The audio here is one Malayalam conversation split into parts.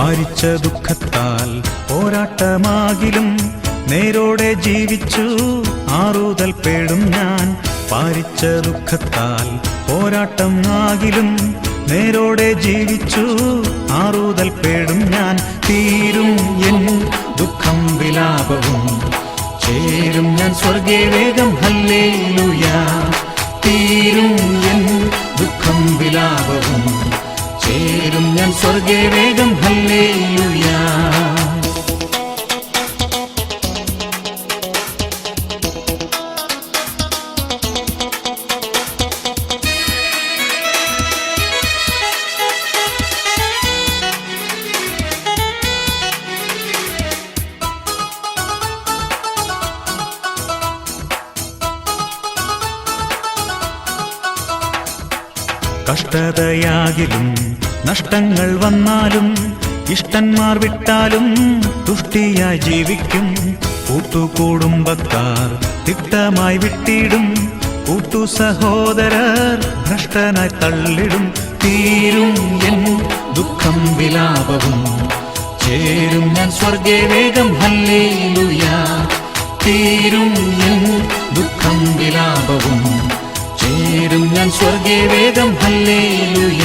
പാരിച്ച ദുഃഖത്താൽ പോരാട്ടമാകിലും നേരോടെ ജീവിച്ചു ആറുതൽ പേടും ഞാൻ. പാരിച്ച ദുഃഖത്താൽ പോരാട്ടം ആകിലും നേരോടെ ജീവിച്ചു ആറുതൽ പേടും ഞാൻ. തീരും എൻ ദുഃഖം വിലാപവും ചേരും ഞാൻ സ്വർഗേ വേഗം ഹല്ലേലൂയ. തീരും എൻ ദുഃഖം വിലാപവും ചേരും ഞാൻ സ്വർഗേ വേഗം ഹല്ലേലൂയ. കഷ്ടതയാകിലും നഷ്ടങ്ങൾ വന്നാലും ഇഷ്ടന്മാർ വിട്ടാലും തുഷ്ടിയായി ജീവിക്കും. കൂട്ടുകുടുംബക്കാർ തിട്ടമായി വിട്ടിടും, കൂട്ടു സഹോദരർ ഭ്രഷ്ടനായി തള്ളിടും. തീരും എൻ ദുഃഖം വിലാപവും ചേരും ഞാൻ സ്വർഗേ വേഗം ഹല്ലേലൂയ. തീരും എൻ ദുഃഖം വിലാപവും ചേരും ഞാൻ സ്വർഗേ വേഗം ഹല്ലേലൂയ.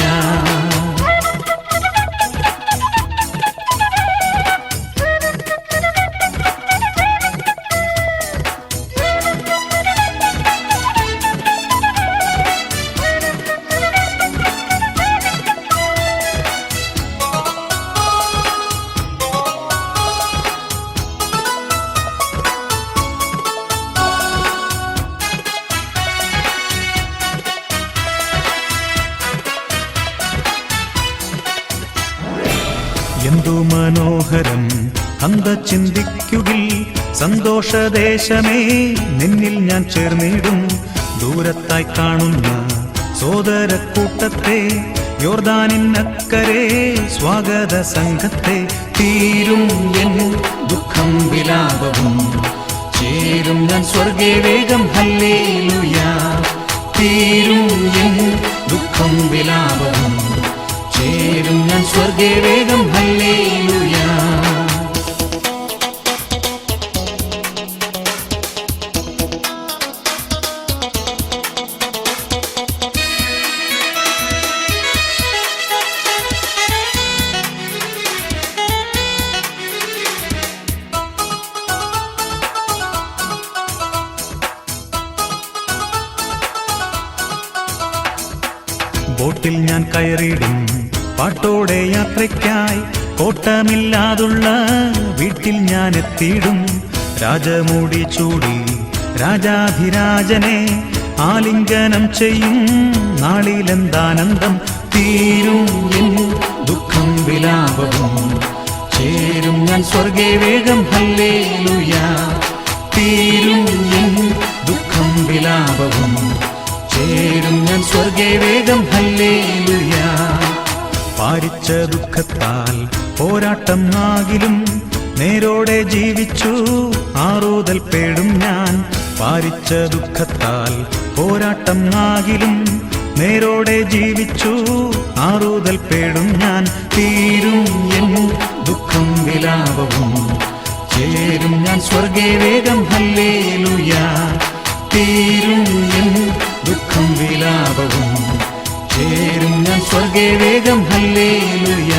എന്തു മനോഹരം അന്ത ചിന്തിക്കുകിൽ, സന്തോഷദേശമേ നിന്നിൽ ഞാൻ ചേർന്നിടും. ദൂരത്തായി കാണുന്ന സോദരക്കൂട്ടത്തെ, യോർദാനിനക്കരെ സ്വാഗത സംഘത്തെ. തീരും എൻ ദുഃഖം വിലാപവും ചേരും ഞാൻ സ്വർഗേ വേഗം ഹല്ലേലൂയ. തീരും എൻ ദുഃഖം വിലാപവും ചേരും ഞാൻ സ്വർഗേ വേഗം ഹല്ലേലൂയ. ബോട്ടിൽ ഞാൻ കയറിയിടും പാട്ടോടെ യാത്രയ്ക്കായി, കോട്ടമില്ലാതുള്ള വീട്ടിൽ ഞാൻ എത്തിയിടും. രാജമൂടി ചൂടി രാജാധിരാജനെ ആലിംഗനം ചെയ്യും നാളിലെന്താനന്ദം. തീരും എൻ ദുഃഖം വിലാപവും ചേരും ഞാൻ സ്വർഗേ വേഗം ഹല്ലേലൂയ. തീരും എൻ ദുഃഖം വിലാപവും ചേരും ഞാൻ സ്വർഗേ വേഗം ഹല്ലേലൂയ. പാരിച്ച ദുഃഖത്താൽ പോരാട്ടം ആകിലും നേരോടെ ജീവിച്ചു ആറുതൽ പേടും ഞാൻ. പാരിച്ച ദുഃഖത്താൽ പോരാട്ടം ആകിലും നേരോടെ ജീവിച്ചു ആറുതൽ പേടും ഞാൻ. തീരും എൻ ദുഃഖം വിലാപവും ചേരും ഞാൻ സ്വർഗേ വേഗം ഹല്ലേലൂയ. തീരും എൻ ദുഃഖം വിലാപവും ചേരും ഞാൻ സ്വർഗേ വേഗം ഹല്ലേലൂയ.